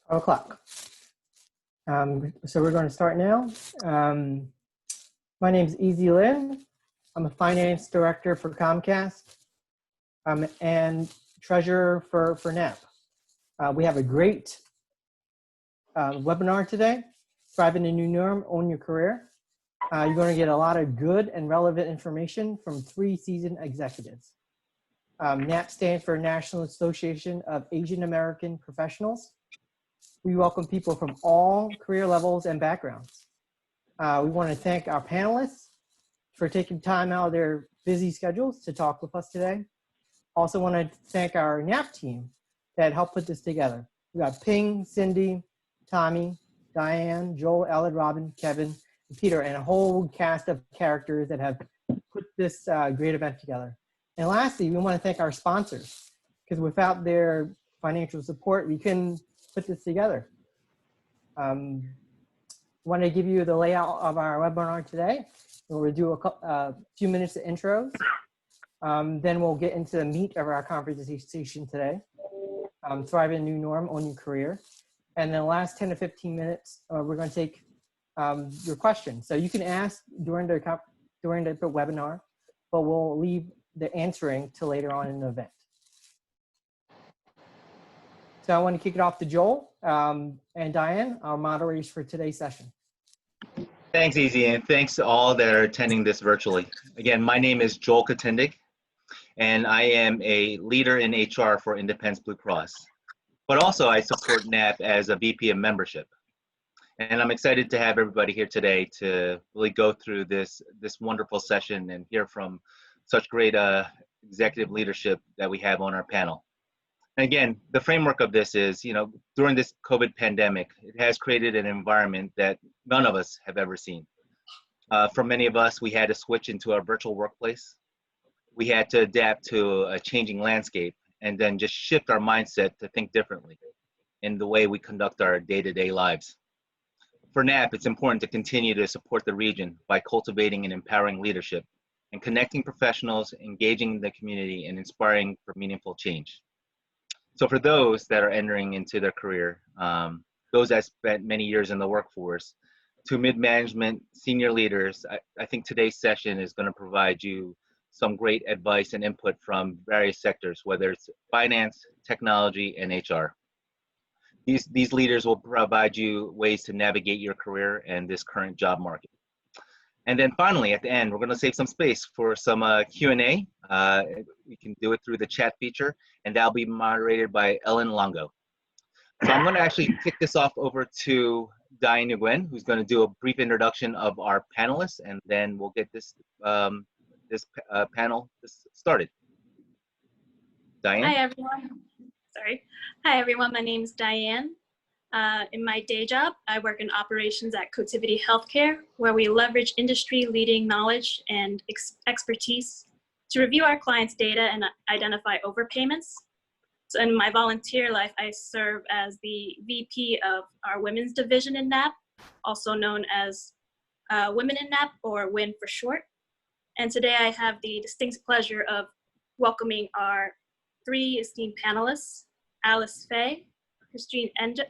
o'clock. So we're going to start now. My name is Lin. I'm a finance director for Comcast and treasurer for NAAAP. We have a great webinar today, Thriving the New Norm, Own Your Career. You're going to get a lot of good and relevant information from 3 seasoned executives. NAAP stands for National Association of Asian American Professionals. We welcome people from all career levels and backgrounds. We want to thank our panelists for taking time out of their busy schedules to talk with us today. Also want to thank our NAAP team that helped put this together. We got Ping, Cindy, Tommy, Diane, Joel, Ellen, Robin, Kevin, and Peter, and a whole cast of characters that have put this great event together. And lastly, we want to thank our sponsors, because without their financial support, we couldn't put this together. I want to give you the layout of our webinar today. We'll do a few minutes of intros. Then we'll get into the meat of our conversation today. Thriving the New Norm, Own Your Career. And then the last 10 to 15 minutes, we're going to take your questions. So you can ask during the webinar, but we'll leave the answering till later on in the event. So I want to kick it off to Joel and Diane, our moderators for today's session. Thanks, Easy, and thanks to all that are attending this virtually. Again, my name is Joel Catindig, and I am a leader in HR for Independence Blue Cross. But also I support NAAP as a VP of membership. And I'm excited to have everybody here today to really go through this wonderful session and hear from such great executive leadership that we have on our panel. And again, the framework of this is, during this COVID pandemic, it has created an environment that none of us have ever seen. For many of us, we had to switch into our virtual workplace. We had to adapt to a changing landscape and then just shift our mindset to think differently in the way we conduct our day-to-day lives. For NAAP, it's important to continue to support the region by cultivating and empowering leadership and connecting professionals, engaging the community, and inspiring for meaningful change. So for those that are entering into their career, those that spent many years in the workforce, to mid-management, senior leaders, I think today's session is going to provide you some great advice and input from various sectors, whether it's finance, technology, and HR. These leaders will provide you ways to navigate your career and this current job market. And then finally, at the end, we're going to save some space for some Q&A. We can do it through the chat feature, and that'll be moderated by Ellen Longo. So I'm going to actually kick this off over to Diane Nguyen, who's going to do a brief introduction of our panelists, and then we'll get this panel started. Diane? Hi, everyone. Sorry. Hi, everyone. My name is Diane. In my day job, I work in operations at Catindig Healthcare, where we leverage industry-leading knowledge and expertise to review our clients' data and identify overpayments. So in my volunteer life, I serve as the VP of our women's division in NAAP, also known as Women in NAAP, or WIN for short. And today I have the distinct pleasure of welcoming our 3 esteemed panelists, Alice Faye, Christine Endres,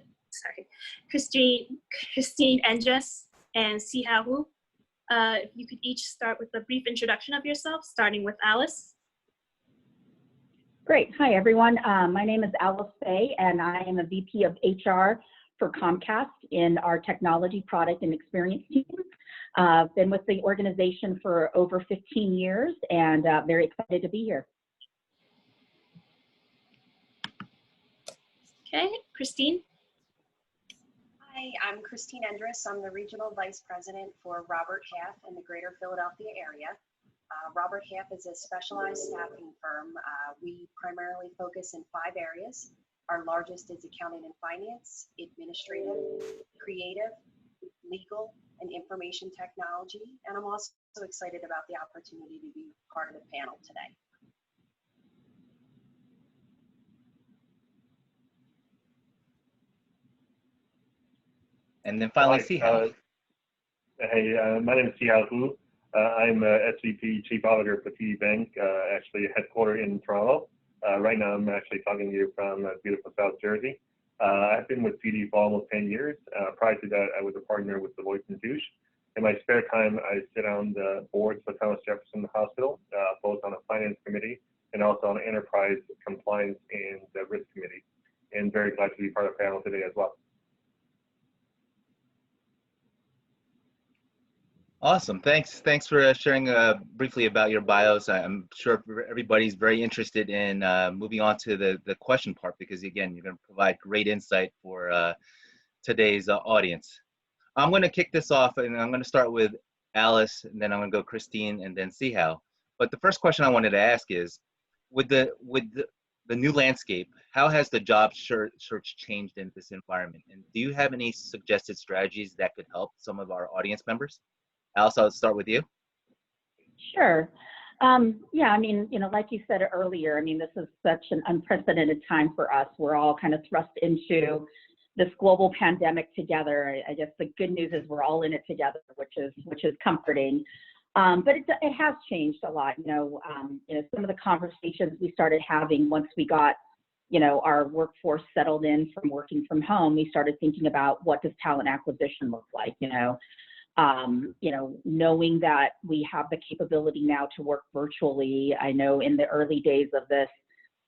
and Xihao. If you could each start with a brief introduction of yourself, starting with Alice. Great. Hi, everyone. My name is Alice Faye, and I am a VP of HR for Comcast in our technology product and experience team. I've been with the organization for over 15 years and very excited to be here. Okay, Christine. Hi, I'm Christine Endres. I'm the Regional Vice President for Robert Half in the Greater Philadelphia area. Robert Half is a specialized staffing firm. We primarily focus in 5 areas. Our largest is accounting and finance, administrative, creative, legal, and information technology. And I'm also excited about the opportunity to be part of the panel today. And then finally, Xihao. Hey, my name is Xihao. I'm SVP Chief Auditor for TD Bank, actually headquartered in Toronto. Right now, I'm actually talking to you from beautiful South Jersey. I've been with CD for almost 10 years. Prior to that, I was a partner with Deloitte & Touche. In my spare time, I sit on the boards for Thomas Jefferson Hospital, both on a finance committee and also on enterprise compliance and the risk committee. And very glad to be part of the panel today as well. Awesome. Thanks for sharing briefly about your bios. I'm sure everybody's very interested in moving on to the question part, because again, you're going to provide great insight for today's audience. I'm going to kick this off, and I'm going to start with Alice, and then I'm going to go Christine, and then Xihao. But the first question I wanted to ask is, with the new landscape, how has the job search changed in this environment? And do you have any suggested strategies that could help some of our audience members? Alice, I'll start with you. Sure. Yeah, I mean, like you said earlier, I mean, this is such an unprecedented time for us. We're all kind of thrust into this global pandemic together. I guess the good news is we're all in it together, which is comforting. But it has changed a lot. Some of the conversations we started having once we got, our workforce settled in from working from home, we started thinking about, what does talent acquisition look like? Knowing that we have the capability now to work virtually. I know in the early days of this,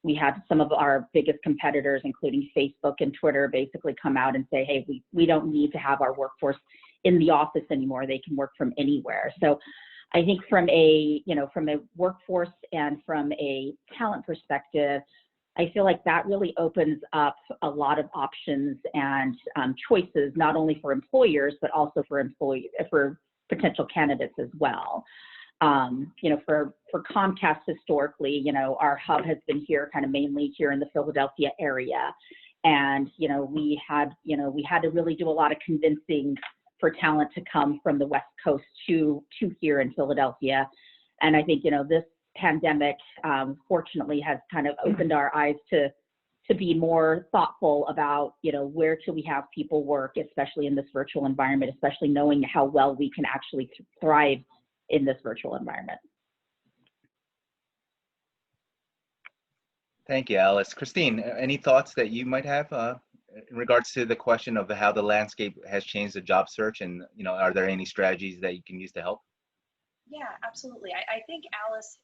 we had some of our biggest competitors, including Facebook and Twitter, basically come out and say, hey, we don't need to have our workforce in the office anymore. They can work from anywhere. So I think from a workforce and from a talent perspective, I feel like that really opens up a lot of options and choices, not only for employers, but also for potential candidates as well. For Comcast historically, our hub has been here, kind of mainly here in the Philadelphia area. And, we had to really do a lot of convincing for talent to come from the West Coast to here in Philadelphia. And I think, this pandemic, fortunately, has kind of opened our eyes to be more thoughtful about, where can we have people work, especially in this virtual environment, especially knowing how well we can actually thrive in this virtual environment. Thank you, Alice. Christine, any thoughts that you might have in regards to the question of how the landscape has changed the job search, and are there any strategies that you can use to help? Yeah, absolutely. I think Alice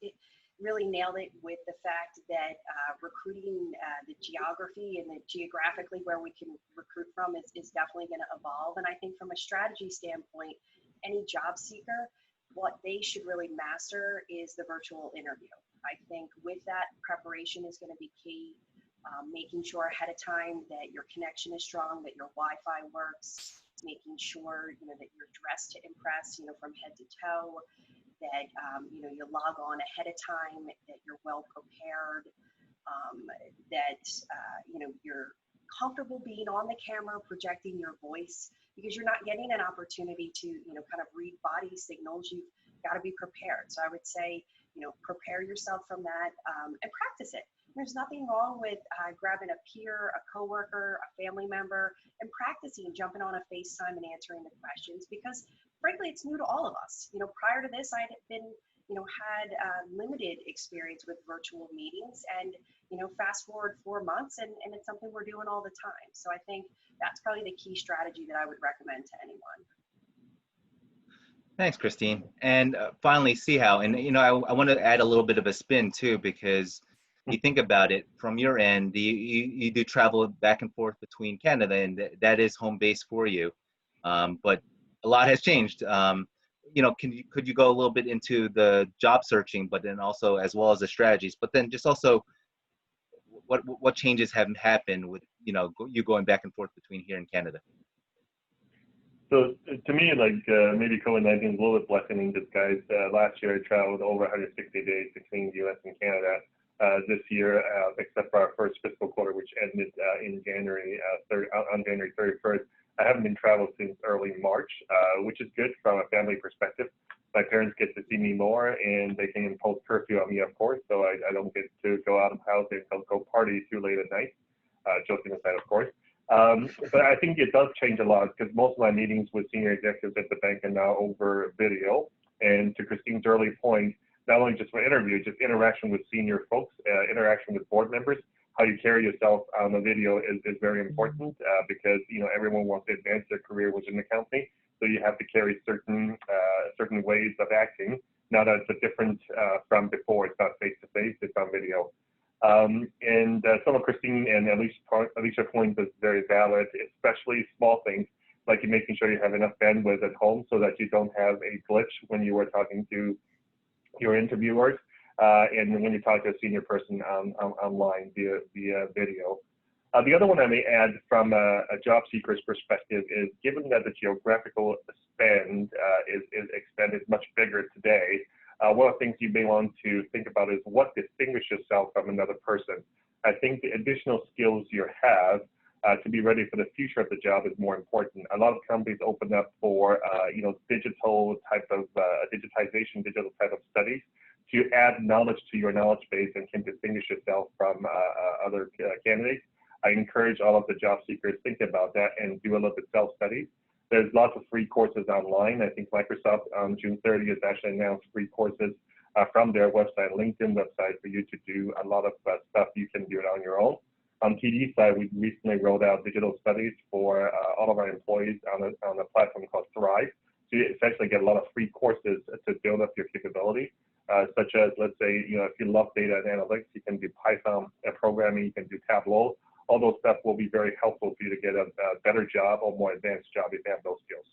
really nailed it with the fact that recruiting, the geography and geographically where we can recruit from is definitely going to evolve. And I think from a strategy standpoint, any job seeker, what they should really master is the virtual interview. I think with that, preparation is going to be key. Making sure ahead of time that your connection is strong, that your Wi-Fi works, making sure that you're dressed to impress, from head to toe, that you log on ahead of time, that you're well prepared, that you're comfortable being on the camera, projecting your voice, because you're not getting an opportunity to kind of read body signals. You've got to be prepared. So I would say prepare yourself from that and practice it. There's nothing wrong with grabbing a peer, a coworker, a family member, and practicing jumping on a FaceTime and answering the questions, because frankly, it's new to all of us. Prior to this, I'd been, had limited experience with virtual meetings, and, fast forward 4 months, and it's something we're doing all the time. So I think that's probably the key strategy that I would recommend to anyone. Thanks, Christine. And finally, Xihao, and I want to add a little bit of a spin too, because you think about it from your end, you do travel back and forth between Canada, and that is home base for you. But a lot has changed. Could you go a little bit into the job searching, but then also as well as the strategies, but then just also what changes have happened with you going back and forth between here and Canada? So to me, maybe COVID-19 is a little bit blessing in disguise. Last year, I traveled over 160 days between the U.S. and Canada. This year, except for our first fiscal quarter, which ended in January, on January 31st, I haven't been traveled since early March, which is good from a family perspective. My parents get to see me more, and they can impose curfew on me, of course, so I don't get to go out of the house and go party too late at night, joking aside, of course. But I think it does change a lot, because most of my meetings with senior executives at the bank are now over video. And to Christine's early point, not only just for interview, just interaction with senior folks, interaction with board members, how you carry yourself on the video is very important because everyone wants to advance their career within the company. So you have to carry certain ways of acting. Now that it's different from before, it's not face to face, it's on video. And some of Christine and Alicia's points is very valid, especially small things like making sure you have enough bandwidth at home so that you don't have a glitch when you are talking to your interviewers and when you talk to a senior person online via video. The other one I may add from a job seeker's perspective is, given that the geographical span is expanded much bigger today, one of the things you may want to think about is what distinguishes yourself from another person. I think the additional skills you have to be ready for the future of the job is more important. A lot of companies open up for digital type of digitization, digital type of studies to add knowledge to your knowledge base and can distinguish yourself from other candidates. I encourage all of the job seekers think about that and do a little bit self-study. There's lots of free courses online. I think Microsoft on June 30th has actually announced free courses from their website, LinkedIn website, for you to do a lot of stuff you can do it on your own. On TD side, we recently rolled out digital studies for all of our employees on a platform called Thrive. So you essentially get a lot of free courses to build up your capability, such as, let's say, if you love data and analytics, you can do Python programming, you can do Tableau. All those stuff will be very helpful for you to get a better job or more advanced job if you have those skills.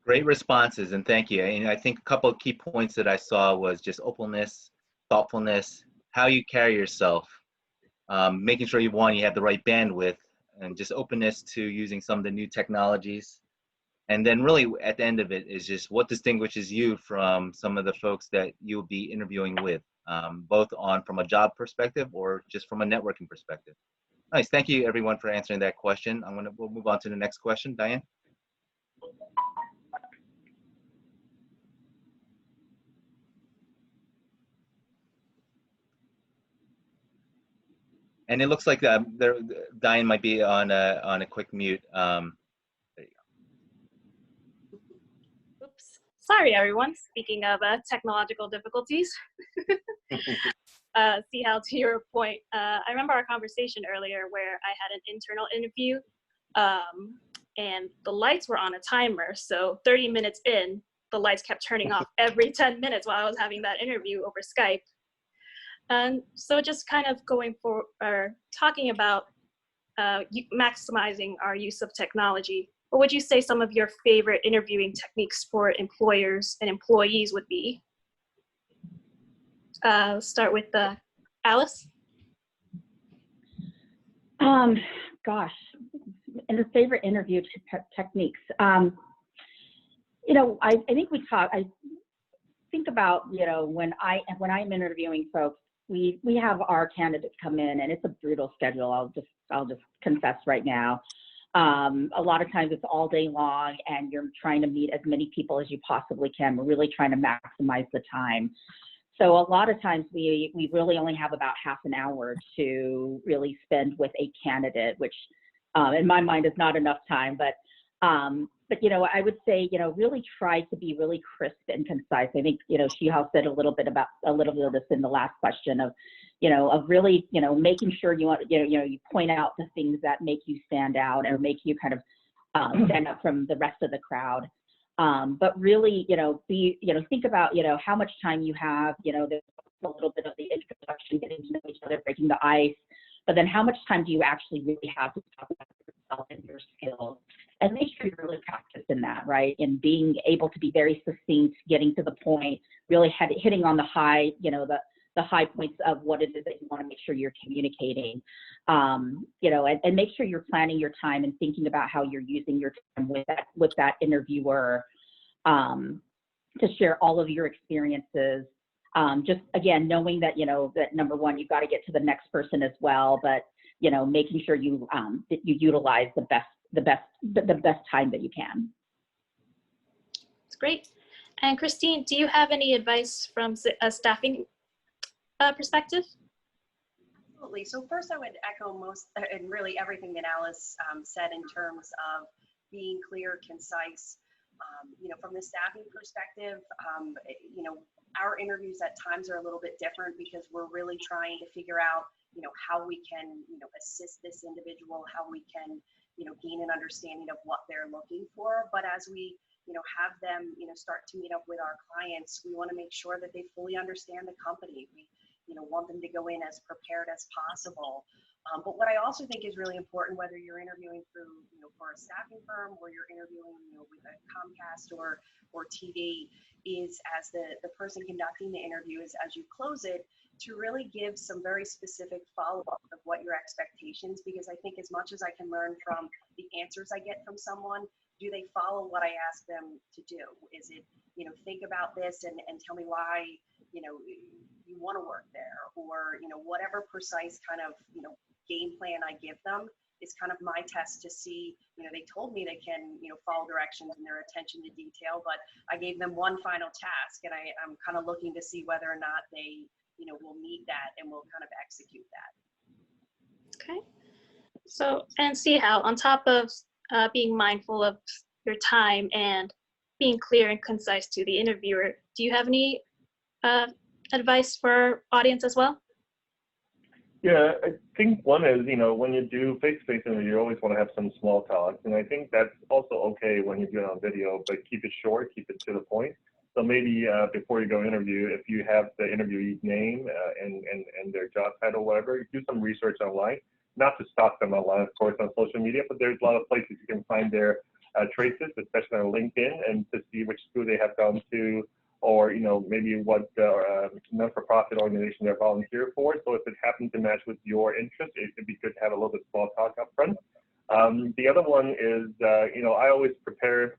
Great responses, and thank you. And I think a couple of key points that I saw was just openness, thoughtfulness, how you carry yourself, making sure you have the right bandwidth, and just openness to using some of the new technologies. And then really at the end of it is just what distinguishes you from some of the folks that you'll be interviewing with, both from a job perspective or just from a networking perspective. Nice, thank you everyone for answering that question. We'll move on to the next question, Diane. And it looks like Diane might be on a quick mute. There you go. Oops. Sorry, everyone. Speaking of technological difficulties, Xihao, to your point, I remember our conversation earlier where I had an internal interview, and the lights were on a timer. So 30 minutes in, the lights kept turning off every 10 minutes while I was having that interview over Skype. And so just kind of talking about maximizing our use of technology, what would you say some of your favorite interviewing techniques for employers and employees would be? Start with Alice. Gosh, and the favorite interview techniques. I think I think about, when I'm interviewing folks, we have our candidates come in, and it's a brutal schedule. I'll just confess right now. A lot of times it's all day long, and you're trying to meet as many people as you possibly can. We're really trying to maximize the time. So a lot of times we really only have about half an hour to really spend with a candidate, which in my mind is not enough time. But I would say, really try to be really crisp and concise. I think, Xihao said a little bit of this in the last question of really, making sure you point out the things that make you stand out or make you kind of stand out from the rest of the crowd. But really, think about, how much time you have, there's a little bit of the introduction, getting to know each other, breaking the ice, but then how much time do you actually really have to talk about yourself and your skills? And make sure you're really practicing that, right? And being able to be very succinct, getting to the point, really hitting on the high, the high points of what it is that you want to make sure you're communicating, and make sure you're planning your time and thinking about how you're using your time with that interviewer to share all of your experiences. Just again, knowing that, that number one, you've got to get to the next person as well, but, making sure you utilize the best time that you can. That's great. And Christine, do you have any advice from a staffing perspective? Absolutely. So first I would echo most and really everything that Alice said in terms of being clear, concise. From the staffing perspective, our interviews at times are a little bit different because we're really trying to figure out, how we can, assist this individual, how we can, gain an understanding of what they're looking for. But as we, have them, start to meet up with our clients, we want to make sure that they fully understand the company. We, want them to go in as prepared as possible. But what I also think is really important, whether you're interviewing through, for a staffing firm or you're interviewing, with a Comcast or TV, is as the person conducting the interview is as you close it, to really give some very specific follow-up of what your expectations, because I think as much as I can learn from the answers I get from someone, do they follow what I ask them to do? Is it, think about this and tell me why, you want to work there, or, whatever precise kind of, game plan I give them is kind of my test to see, they told me they can, follow directions and their attention to detail, but I gave them one final task, and I'm kind of looking to see whether or not they, will meet that and will kind of execute that. Okay. So, and Xihao, on top of being mindful of your time and being clear and concise to the interviewer, do you have any advice for our audience as well? Yeah, I think one is, when you do face-to-face interview, you always want to have some small talk. And I think that's also okay when you do it on video, but keep it short, keep it to the point. So maybe before you go interview, if you have the interviewee's name and their job title, whatever, do some research online. Not to stalk them online, of course, on social media, but there's a lot of places you can find their traces, especially on LinkedIn, and to see which school they have gone to, or maybe what non-for-profit organization they're volunteer for. So if it happens to match with your interest, it'd be good to have a little bit small talk up front. The other one is, I always prepare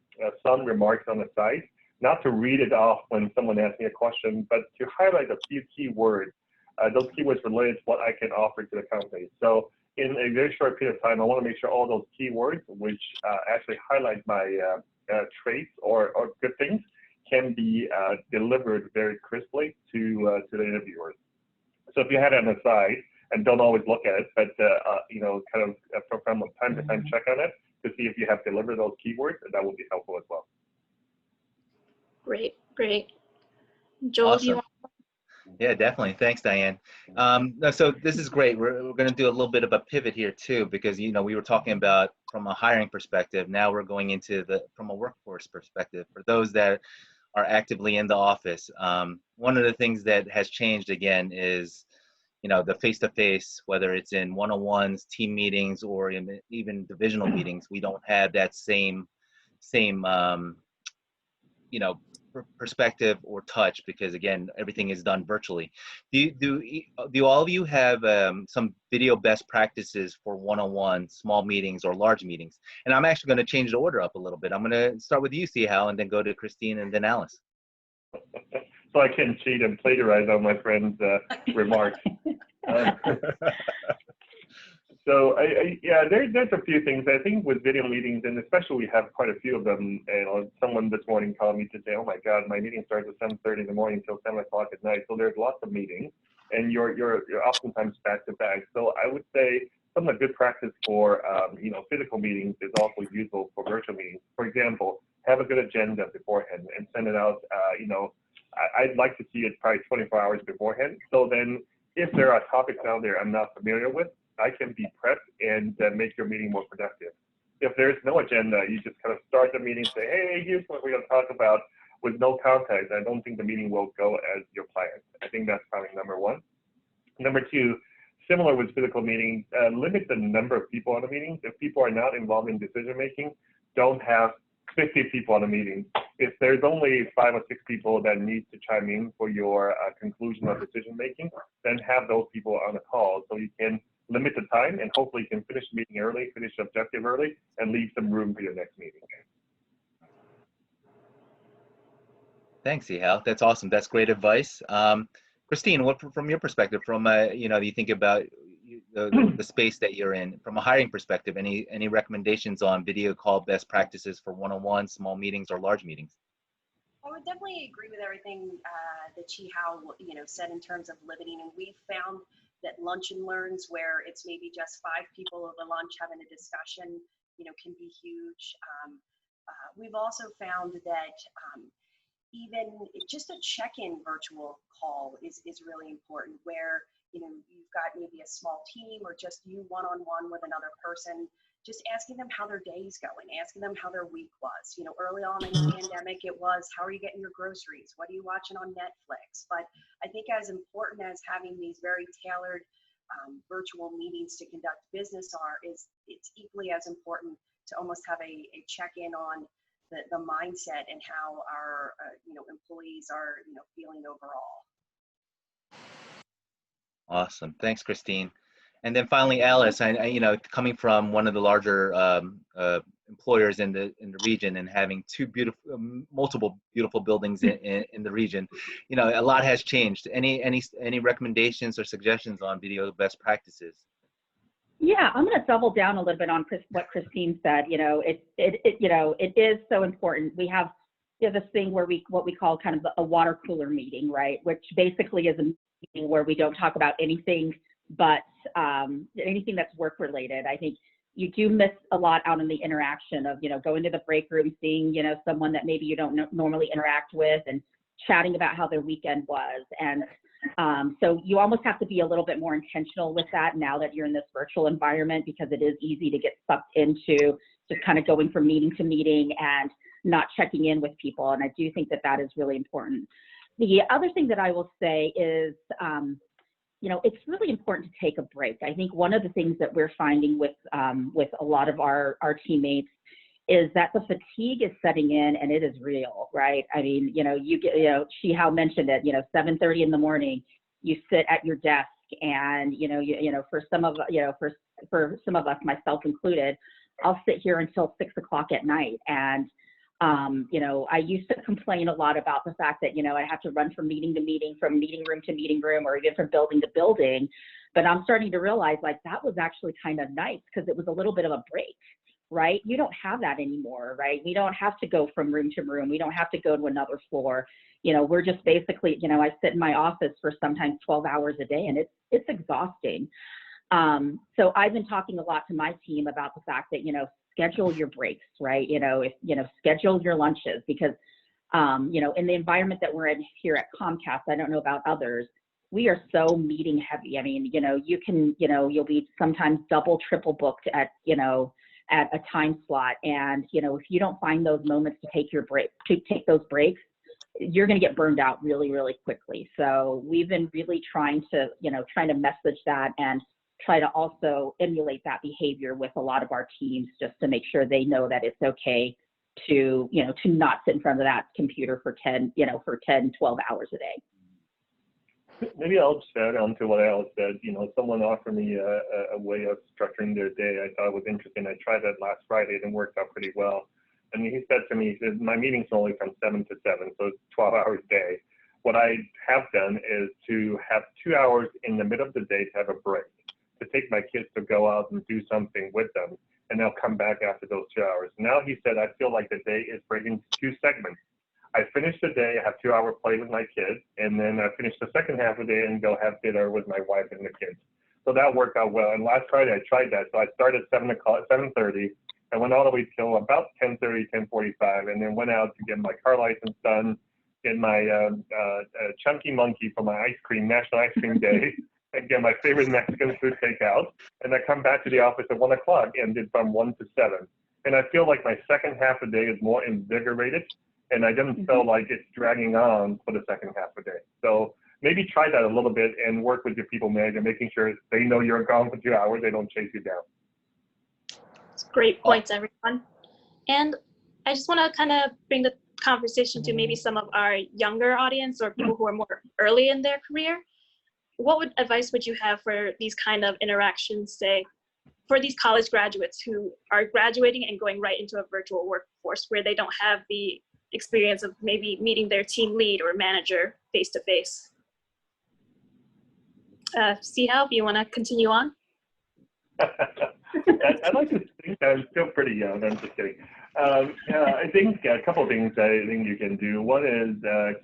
some remarks on the side, not to read it off when someone asks me a question, but to highlight a few key words. Those keywords related to what I can offer to the company. So in a very short period of time, I want to make sure all those keywords, which actually highlight my traits or good things, can be delivered very crisply to the interviewers. So if you had it on the side, and don't always look at it, but kind of from time to time check on it to see if you have delivered those keywords, and that will be helpful as well. Great, great. Joel, Awesome. do you want? Yeah, definitely. Thanks, Diane. So this is great. We're going to do a little bit of a pivot here too, because we were talking about from a hiring perspective. Now we're going into from a workforce perspective for those that are actively in the office. One of the things that has changed again is the face-to-face, whether it's in one-on-ones, team meetings, or even divisional meetings. We don't have that same perspective or touch, because again, everything is done virtually. Do all of you have some video best practices for one-on-one small meetings or large meetings? And I'm actually going to change the order up a little bit. I'm going to start with you, Xihao, and then go to Christine and then Alice. So I can cheat and plagiarize on my friend's remarks. So there's a few things. I think with video meetings, and especially we have quite a few of them. Someone this morning called me to say, "Oh my God, my meeting starts at 7:30 in the morning till 7 o'clock at night." So there's lots of meetings, and you're oftentimes back to back. So I would say some of the good practice for physical meetings is also useful for virtual meetings. For example, have a good agenda beforehand and send it out. I'd like to see it probably 24 hours beforehand. So then, if there are topics out there I'm not familiar with, I can be prepped and make your meeting more productive. If there's no agenda, you just kind of start the meeting, say, "Hey, here's what we're going to talk about," with no context. I don't think the meeting will go as your plan. I think that's probably number one. Number two, similar with physical meetings, limit the number of people on the meetings. If people are not involved in decision making, don't have 50 people on a meeting. If there's only 5 or 6 people that need to chime in for your conclusion of decision making, then have those people on the call so you can limit the time, and hopefully you can finish the meeting early, finish the objective early, and leave some room for your next meeting. Thanks, Xihao. That's awesome. That's great advice. Christine, what from your perspective, from you think about the space that you're in, from a hiring perspective, any recommendations on video call best practices for one-on-one, small meetings, or large meetings? I would definitely agree with everything that Xihao said in terms of limiting, and we've found that lunch and learns, where it's maybe just 5 people over lunch having a discussion, can be huge. We've also found that even just a check-in virtual call is really important, where you've got maybe a small team or just you one-on-one with another person, just asking them how their day's going, asking them how their week was. Early on in the pandemic, it was, how are you getting your groceries? What are you watching on Netflix? But I think as important as having these very tailored virtual meetings to conduct business it's equally as important to almost have a check-in on the mindset and how our employees are feeling overall. Awesome. Thanks, Christine. And then finally, Alice, coming from one of the larger employers in the region and having multiple beautiful buildings in the region, a lot has changed. Any recommendations or suggestions on video best practices? Yeah, I'm going to double down a little bit on what Christine said. It is so important. We have this thing where what we call kind of a water cooler meeting, right? Which basically is a meeting where we don't talk about anything but anything that's work related. I think you do miss a lot out in the interaction of, going to the break room, seeing, someone that maybe you don't normally interact with and chatting about how their weekend was. And so you almost have to be a little bit more intentional with that now that you're in this virtual environment, because it is easy to get sucked into just kind of going from meeting to meeting and not checking in with people. And I do think that that is really important. The other thing that I will say is, it's really important to take a break. I think one of the things that we're finding with a lot of our teammates is that the fatigue is setting in, and it is real, right? I mean, Xihao mentioned it, 7:30 in the morning, you sit at your desk and, for some of us, myself included, I'll sit here until 6 o'clock at night. And, I used to complain a lot about the fact that, I have to run from meeting to meeting, from meeting room to meeting room, or even from building to building. But I'm starting to realize like that was actually kind of nice, because it was a little bit of a break. Right? You don't have that anymore, right? We don't have to go from room to room. We don't have to go to another floor. We're just basically, I sit in my office for sometimes 12 hours a day, and it's exhausting. So I've been talking a lot to my team about the fact that, schedule your breaks, right? Schedule your lunches, because, in the environment that we're in here at Comcast, I don't know about others, we are so meeting heavy. I mean, you'll be sometimes double, triple booked at a time slot. And, if you don't find those moments to take those breaks, you're going to get burned out really, really quickly. So we've been really trying to message that and try to also emulate that behavior with a lot of our teams, just to make sure they know that it's okay to not sit in front of that computer for 10, 12 hours a day. Maybe I'll just add on to what Alice said. Someone offered me a way of structuring their day. I thought it was interesting. I tried that last Friday and it worked out pretty well. And he said to me, my meeting's only from 7 to 7, so it's 12 hours a day. What I have done is to have 2 hours in the middle of the day to have a break, to take my kids to go out and do something with them, and they'll come back after those 2 hours. Now he said, I feel like the day is breaking 2 segments. I finish the day, I have 2 hour play with my kids, and then I finish the second half of the day and go have dinner with my wife and the kids. So that worked out well. And last Friday I tried that. So I started at 7:30. I went all the way till about 10:30, 10:45, and then went out to get my car license done, get my chunky monkey for my ice cream, National Ice Cream Day, and get my favorite Mexican food takeout. And I come back to the office at 1 o'clock and did from 1 to 7. And I feel like my second half of the day is more invigorated, and I didn't feel like it's dragging on for the second half of the day. So maybe try that a little bit and work with your people manager, making sure they know you're gone for 2 hours, they don't chase you down. Great points, everyone. And I just want to kind of bring the conversation to maybe some of our younger audience or people who are more early in their career. What advice would you have for these kind of interactions, say, for these college graduates who are graduating and going right into a virtual workforce where they don't have the experience of maybe meeting their team lead or manager face to face? Xihao, do you want to continue on? I'd like to think I'm still pretty young. I'm just kidding. I think a couple of things I think you can do. One is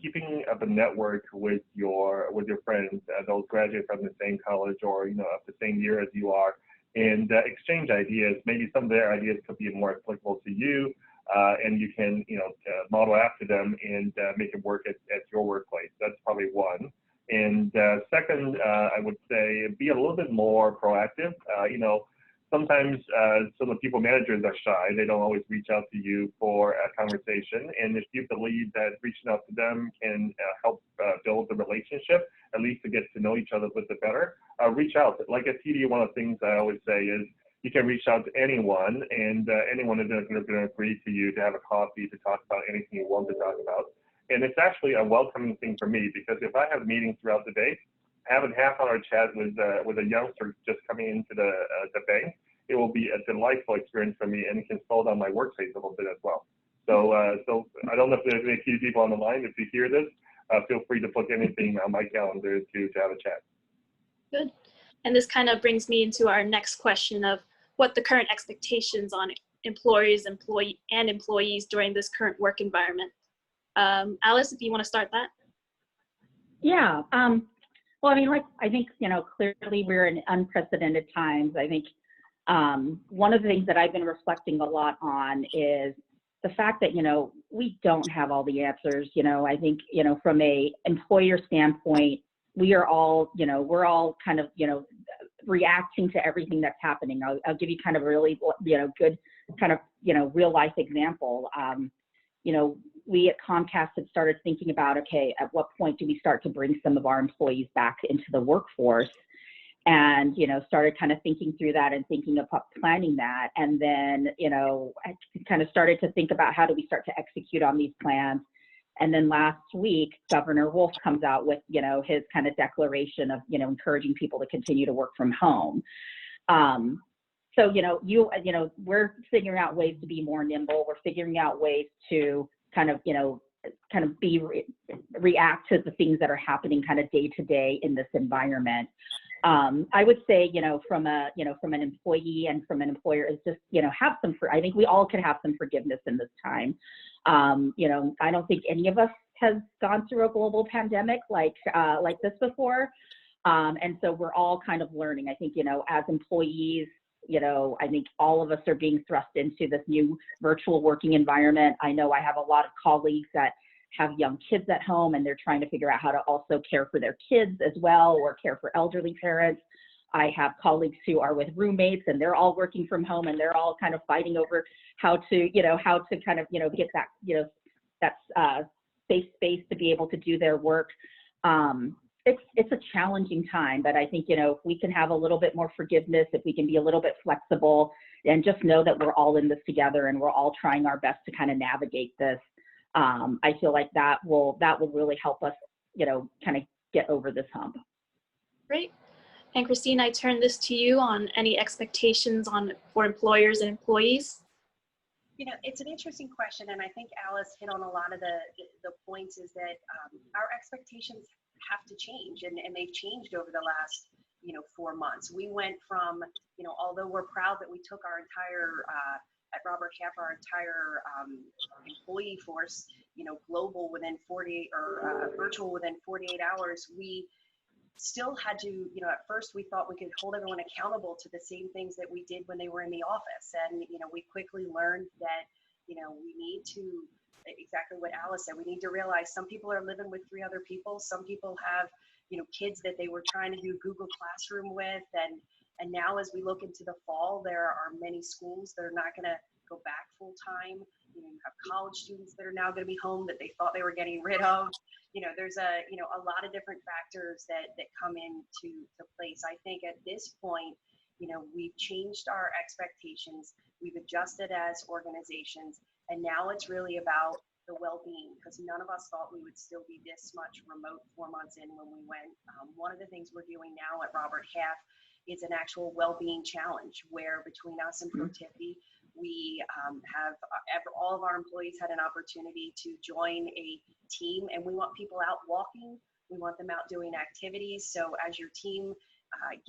keeping up a network with your friends, those graduate from the same college or of the same year as you are, and exchange ideas. Maybe some of their ideas could be more applicable to you. and you can, model after them and make it work at your workplace. That's probably one. And second, I would say be a little bit more proactive. Sometimes some of the people managers are shy. They don't always reach out to you for a conversation. And if you believe that reaching out to them can help build the relationship, at least to get to know each other a little bit better, reach out. Like at TD, one of the things I always say is you can reach out to anyone, and anyone is going to agree to you to have a coffee to talk about anything you want to talk about. And it's actually a welcoming thing for me, because if I have meetings throughout the day, having half-hour chat with a youngster just coming into the bank, it will be a delightful experience for me, and it can slow down my work pace a little bit as well. So I don't know if there's any key people on the line. If you hear this, feel free to put anything on my calendar to have a chat. Good. And this kind of brings me into our next question of what the current expectations on employers, employees during this current work environment. Alice, if you want to start that. Yeah. Well, I mean, I think, clearly we're in unprecedented times. I think one of the things that I've been reflecting a lot on is the fact that, we don't have all the answers. I think, from a employer standpoint, we are all, we're all kind of, reacting to everything that's happening. I'll give you kind of a really, good kind of, real life example. We at Comcast had started thinking about, okay, at what point do we start to bring some of our employees back into the workforce? And, started kind of thinking through that and thinking about planning that. And then, I kind of started to think about how do we start to execute on these plans. And then last week, Governor Wolf comes out with, his kind of declaration of, encouraging people to continue to work from home. So, we're figuring out ways to be more nimble. We're figuring out ways to kind of react to the things that are happening kind of day to day in this environment. I would say, from an employee and from an employer is just, I think we all can have some forgiveness in this time. I don't think any of us has gone through a global pandemic like this before. And so we're all kind of learning. I think, as employees, I think all of us are being thrust into this new virtual working environment. I know I have a lot of colleagues that have young kids at home, and they're trying to figure out how to also care for their kids as well, or care for elderly parents. I have colleagues who are with roommates, and they're all working from home, and they're all kind of fighting over how to kind of, get that, that safe space to be able to do their work. It's a challenging time, but I think, if we can have a little bit more forgiveness, if we can be a little bit flexible, and just know that we're all in this together and we're all trying our best to kind of navigate this, I feel like that will really help us, kind of get over this hump. Great. And Christine, I turn this to you on any expectations for employers and employees. It's an interesting question, and I think Alice hit on a lot of the points. Is that our expectations have to change, and they've changed over the last 4 months. We went from although we're proud that we took our entire at Robert Half our entire employee force global within 48 or virtual within 48 hours, we still had to, at first we thought we could hold everyone accountable to the same things that we did when they were in the office. And, we quickly learned that, we need to, exactly what Alice said, we need to realize some people are living with 3 other people. Some people have, kids that they were trying to do Google Classroom with. And now as we look into the fall, there are many schools that are not going to go back full time. You have college students that are now going to be home that they thought they were getting rid of. There's a lot of different factors that come into place. I think at this point, we've changed our expectations. We've adjusted as organizations, and now it's really about the well-being, because none of us thought we would still be this much remote 4 months in when we went. One of the things we're doing now at Robert Half is an actual well-being challenge, where between us and Protivity, we have all of our employees had an opportunity to join a team, and we want people out walking. We want them out doing activities. So as your team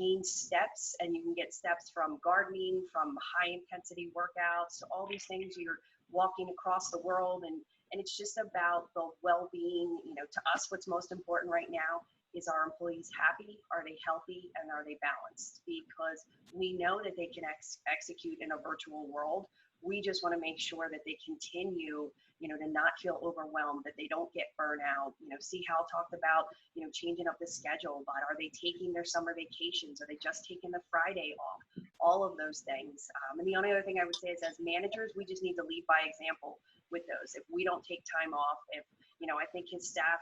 gains steps, and you can get steps from gardening, from high intensity workouts, to all these things, you're walking across the world, and it's just about the well-being. To us, what's most important right now is, our employees happy? Are they healthy? And are they balanced? Because we know that they can execute in a virtual world, We just want to make sure that they continue, to not feel overwhelmed, that they don't get burnout. Xihao talked about, changing up the schedule, but are they taking their summer vacations? Are they just taking the Friday off? All of those things. And the only other thing I would say is, as managers, we just need to lead by example with those. If we don't take time off, if, I think his staff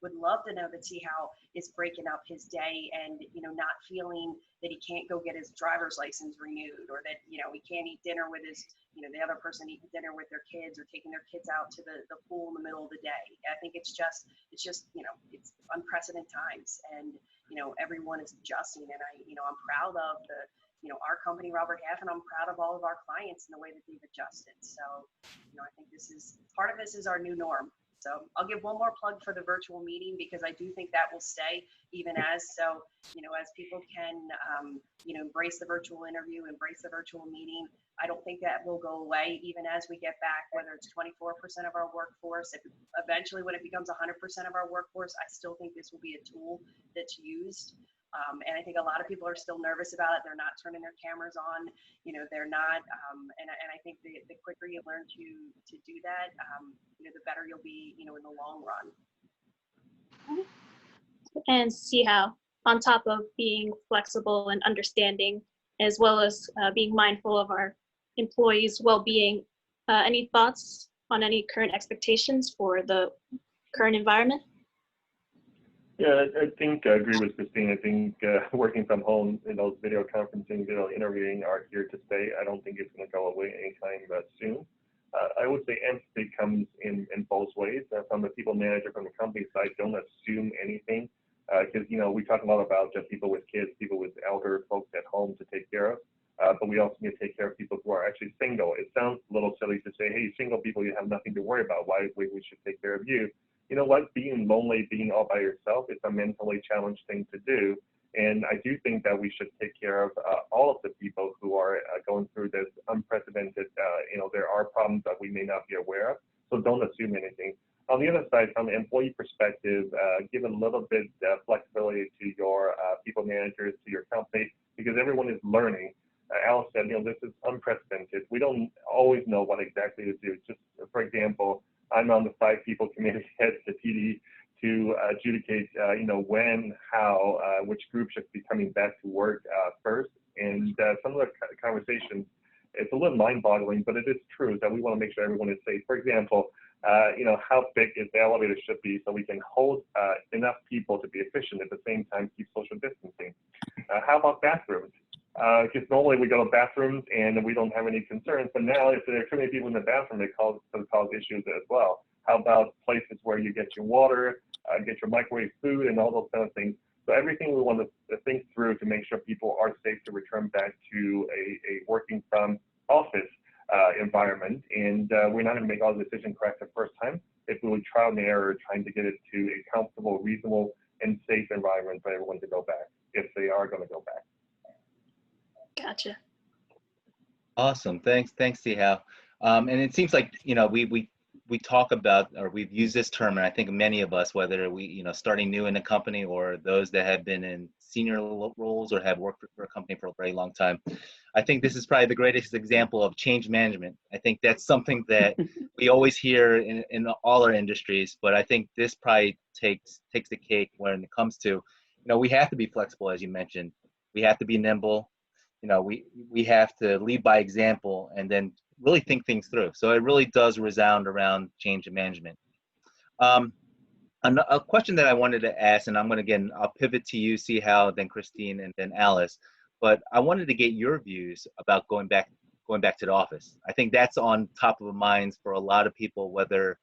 would love to know that Xihao is breaking up his day and, not feeling that he can't go get his driver's license renewed, or that, he can't eat dinner with his, the other person eating dinner with their kids, or taking their kids out to the pool in the middle of the day. I think it's just, it's unprecedented times, and, everyone is adjusting. And I'm proud of our company, Robert Half, and I'm proud of all of our clients and the way that they've adjusted. So, I think part of this is our new norm. So I'll give one more plug for the virtual meeting, because I do think that will stay even as people can, embrace the virtual interview, embrace the virtual meeting. I don't think that will go away even as we get back, whether it's 24% of our workforce. Eventually, when it becomes 100% of our workforce, I still think this will be a tool that's used. And I think a lot of people are still nervous about it. They're not turning their cameras on, they're not. And I think the quicker you learn to do that, the better you'll be, in the long run. And see how, on top of being flexible and understanding, as well as being mindful of our employees' well-being, any thoughts on any current expectations for the current environment? Yeah, I think I agree with Christine. I think working from home, those video conferencing, video interviewing are here to stay. I don't think it's going to go away anytime soon. I would say empathy comes in both ways. From the people manager, from the company side, don't assume anything, because we talk a lot about people with kids, people with elder folks at home to take care of, but we also need to take care of people who are actually single. It sounds a little silly to say, hey, single people, you have nothing to worry about. Why we should take care of you? You know what? Being lonely, being all by yourself, is a mentally challenged thing to do. And I do think that we should take care of all of the people who are going through this unprecedented, there are problems that we may not be aware of. So don't assume anything. On the other side, from an employee perspective, give a little bit flexibility to your people managers, to your company, because everyone is learning. Alice said, this is unprecedented. We don't always know what exactly to do. Just for example, I'm on the 5 people committee heads the TD to adjudicate, when, how, which group should be coming back to work first. And some of the conversations, it's a little mind-boggling, but it is true that we want to make sure everyone is safe. For example, how big is the elevator should be so we can hold enough people to be efficient at the same time keep social distancing. How about bathrooms? Because normally we go to bathrooms and we don't have any concerns, but now if there are too many people in the bathroom, it cause issues as well. How about places where you get your water, get your microwave food, and all those kind of things? So everything we want to think through to make sure people are safe to return back to a working from office environment. And we're not going to make all the decisions correct the first time. If we would trial and error, trying to get it to a comfortable, reasonable, and safe environment for everyone to go back, if they are going to go back. Gotcha. Awesome. Thanks, Xihao. And it seems like, we talk about, or we've used this term, and I think many of us, whether we, starting new in a company or those that have been in senior roles or have worked for a company for a very long time, I think this is probably the greatest example of change management. I think that's something that we always hear in all our industries, but I think this probably takes the cake when it comes to, we have to be flexible, as you mentioned. We have to be nimble. We have to lead by example and then really think things through. So it really does resound around change management. A question that I wanted to ask, and I'll pivot to you, Xihao, then Christine, and then Alice. But I wanted to get your views about going back to the office. I think that's on top of the minds for a lot of people, whether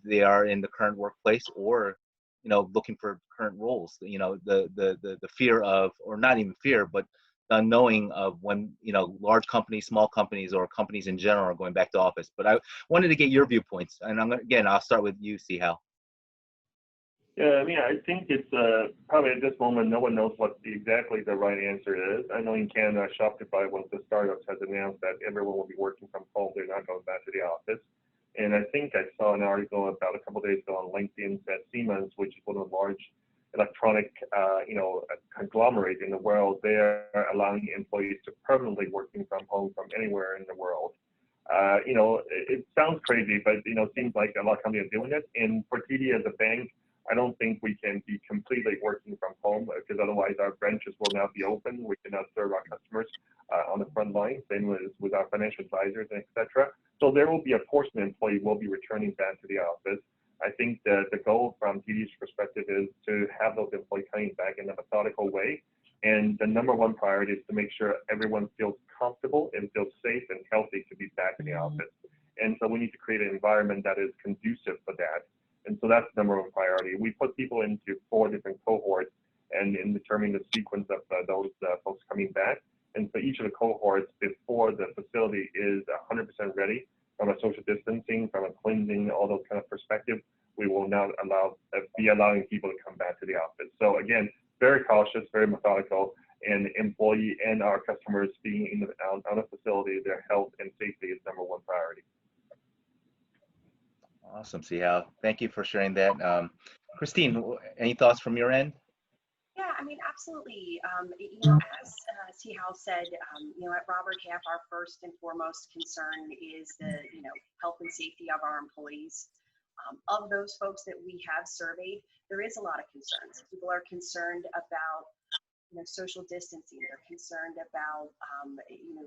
they are in the current workplace or looking for current roles. The fear of, or not even fear, but the unknowing of when large companies, small companies, or companies in general are going back to office. But I wanted to get your viewpoints, and I'll start with you, Xihao. Yeah, I think it's probably at this moment no one knows what exactly the right answer is. I know in Canada, Shopify, one of the startups, has announced that everyone will be working from home. They're not going back to the office. And I think I saw an article about a couple of days ago on LinkedIn that Siemens, which is one of the large electronic, conglomerate in the world, they're allowing employees to permanently working from home from anywhere in the world. You know, it sounds crazy, but, you know, it seems like a lot of companies are doing it. And for TD as a bank, I don't think we can be completely working from home, because otherwise our branches will now be open. We cannot serve our customers on the front line, same with our financial advisors, and et cetera. So there will be a portion of employees will be returning back to the office. I think that the goal from TD's perspective is to have those employees coming back in a methodical way. And the number one priority is to make sure everyone feels comfortable and feels safe and healthy to be back in the office. And so we need to create an environment that is conducive for that. And so that's the number one priority. We put people into 4 different cohorts and in determining the sequence of those folks coming back. And so each of the cohorts, before the facility is 100% ready from a social distancing, from a cleansing, all those kind of perspective, we will now be allowing people to come back to the office. So again, very cautious, very methodical, and employee and our customers being on a facility, their health and safety is number one priority. Awesome, Xihao. Thank you for sharing that. Christine, any thoughts from your end? Yeah, I mean, absolutely. You know, as Xihao said, you know, at Robert Half, our first and foremost concern is the, you know, health and safety of our employees. Of those folks that we have surveyed, there is a lot of concerns. People are concerned about, you know, social distancing. They're concerned about, you know,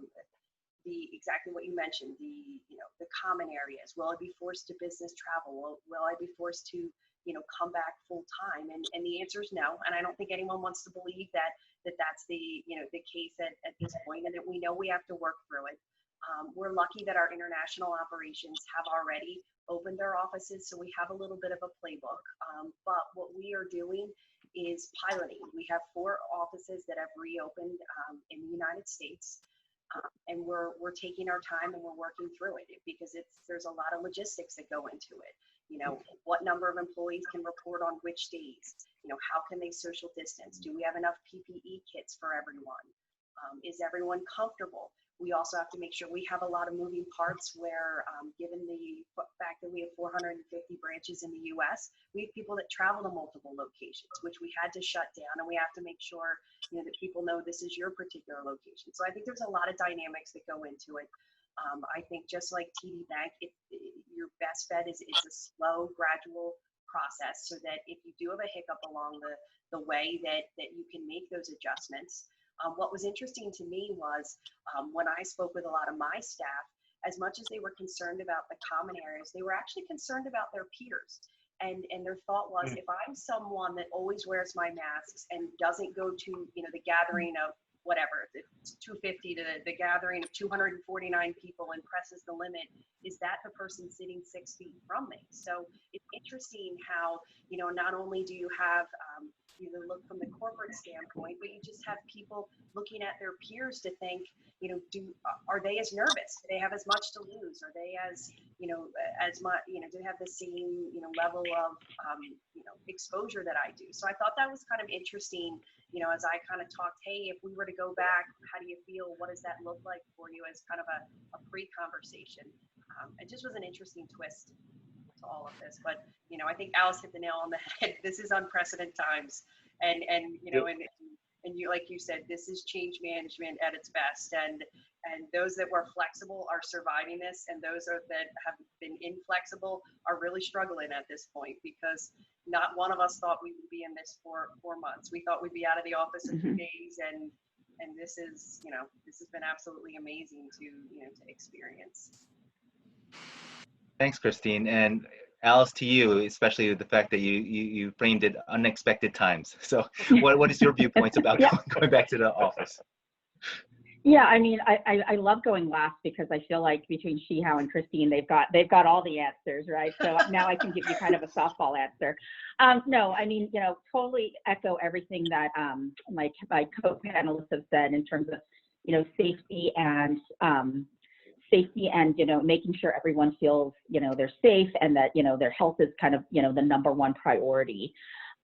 exactly what you mentioned, you know, the common areas. Will I be forced to business travel? Will I be forced to, you know, come back full time? And the answer is no. And I don't think anyone wants to believe that's the, you know, the case at this point, and that we know we have to work through it. We're lucky that our international operations have already opened their offices, so we have a little bit of a playbook. But what we are doing is piloting. We have 4 offices that have reopened in the United States. And we're taking our time and we're working through it, because there's a lot of logistics that go into it. You know, what number of employees can report on which days? You know, how can they social distance? Do we have enough PPE kits for everyone? Is everyone comfortable? We also have to make sure we have a lot of moving parts where, given the fact that we have 450 branches in the US, we have people that travel to multiple locations, which we had to shut down, and we have to make sure, you know, that people know this is your particular location. So I think there's a lot of dynamics that go into it. I think just like TD Bank, your best bet is it's a slow, gradual process, so that if you do have a hiccup along the way, that you can make those adjustments. What was interesting to me was when I spoke with a lot of my staff, as much as they were concerned about the common areas, they were actually concerned about their peers. And their thought was, if I'm someone that always wears my masks and doesn't go to, you know, the gathering of whatever, it's 250 to the gathering of 249 people and presses the limit, is that the person sitting 6 feet from me? So it's interesting how, you know, not only do you have you look from the corporate standpoint, but you just have people looking at their peers to think, you know, are they as nervous? Do they have as much to lose? Are they as, you know, as much, you know, do they have the same, you know, level of, you know, exposure that I do? So I thought that was kind of interesting, you know, as I kind of talked, hey, if we were to go back, how do you feel? What does that look like for you, as kind of a pre-conversation? It just was an interesting twist to all of this. But, you know, I think Alice hit the nail on the head. This is unprecedented times. And you know, and you, like you said, this is change management at its best. And those that were flexible are surviving this, and those that have been inflexible are really struggling at this point, because not one of us thought we would be in this for 4 months. We thought we'd be out of the office in 2 days, and this is, you know, this has been absolutely amazing to, you know, to experience. Thanks, Christine. And Alice, to you, especially the fact that you framed it unexpected times. So what is your viewpoints about going back to the office? Yeah, I mean, I love going last, because I feel like between Xihao and Christine, they've got all the answers, right? So now I can give you kind of a softball answer. No, I mean, you know, totally echo everything that my co-panelists have said in terms of, you know, safety and you know, making sure everyone feels, you know, they're safe, and that, you know, their health is kind of, you know, the number one priority.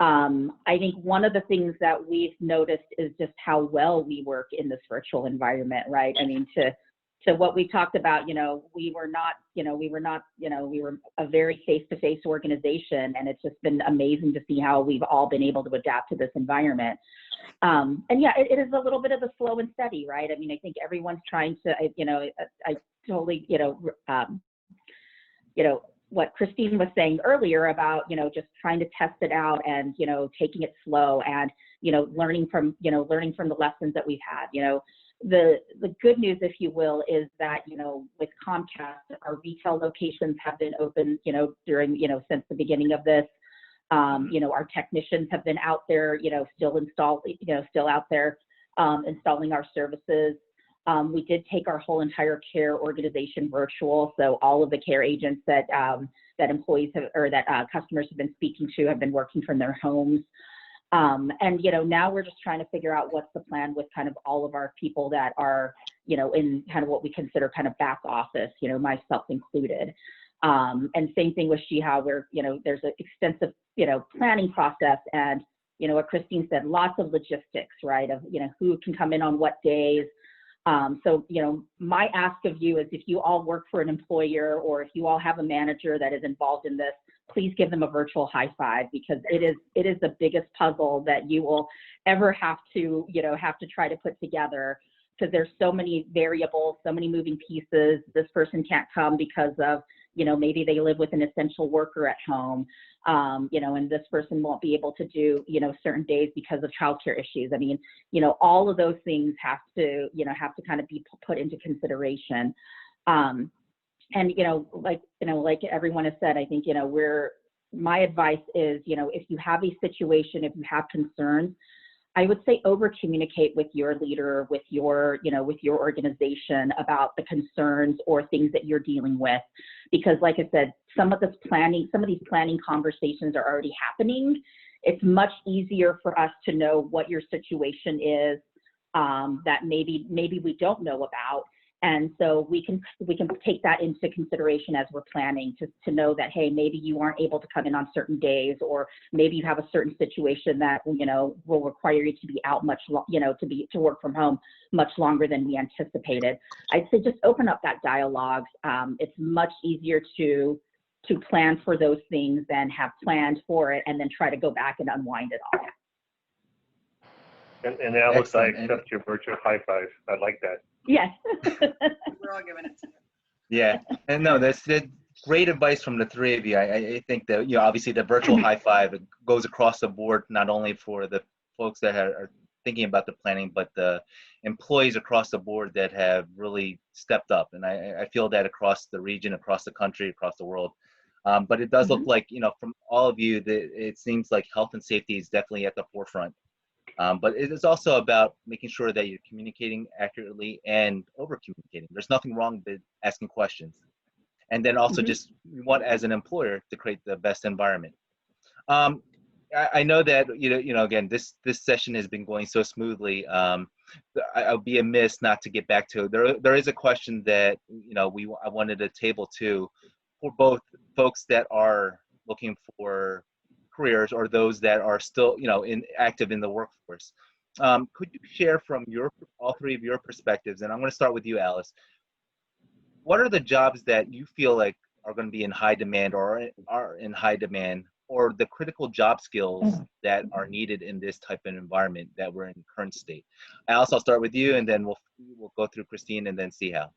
I think one of the things that we've noticed is just how well we work in this virtual environment, right? I mean, to what we talked about, you know, we were a very face-to-face organization, and it's just been amazing to see how we've all been able to adapt to this environment. And yeah, it is a little bit of a slow and steady, right? I mean, I think everyone's trying to, you know, totally, what Christine was saying earlier about, just trying to test it out and, taking it slow and, learning from the lessons that we've had. The good news, if you will, is that, with Comcast, our retail locations have been open, during, since the beginning of this. Our technicians have been out there, still out there installing our services. We did take our whole entire care organization virtual, so all of the care agents that employees have, or that customers have been speaking to have been working from their homes. And now we're just trying to figure out what's the plan with kind of all of our people that are, in kind of what we consider kind of back office, myself included. And same thing with Xihao, where there's an extensive planning process, and what Christine said, lots of logistics, right? Of who can come in on what days. So, my ask of you is, if you all work for an employer, or if you all have a manager that is involved in this, please give them a virtual high five, because it is the biggest puzzle that you will ever have to try to put together, because there's so many variables, so many moving pieces. This person can't come because of, maybe they live with an essential worker at home, and this person won't be able to do, certain days because of childcare issues. I mean, all of those things have to kind of be put into consideration. And, like everyone has said, I think, my advice is, if you have a situation, if you have concerns, I would say over communicate with your leader, with your organization about the concerns or things that you're dealing with. Because like I said, some of these planning conversations are already happening. It's much easier for us to know what your situation is, that maybe we don't know about. And so we can take that into consideration as we're planning, to know that, hey, maybe you aren't able to come in on certain days, or maybe you have a certain situation that, will require you to be out to work from home much longer than we anticipated. I'd say just open up that dialogue. It's much easier to plan for those things than have planned for it and then try to go back and unwind it all. And Alice, I Excellent. accept your virtual high five. I like that. Yes. We're all giving it to you. Yeah, and no, that's great advice from the three of you. I think that, obviously the virtual high five goes across the board, not only for the folks that are thinking about the planning, but the employees across the board that have really stepped up. And I feel that across the region, across the country, across the world. But it does look like, from all of you, that it seems like health and safety is definitely at the forefront. But it is also about making sure that you're communicating accurately and over communicating. There's nothing wrong with asking questions. And then also just, we want, as an employer, to create the best environment. I know that, again, this session has been going so smoothly. I'll be amiss not to get back to it. There is a question that, I wanted to table too, for both folks that are looking for careers or those that are still, active in the workforce. Could you share from all three of your perspectives, and I'm going to start with you, Alice. What are the jobs that you feel like are going to be in high demand, or are in high demand, or the critical job skills that are needed in this type of environment that we're in current state? Alice, I'll start with you, and then we'll go through Christine and then Xihao.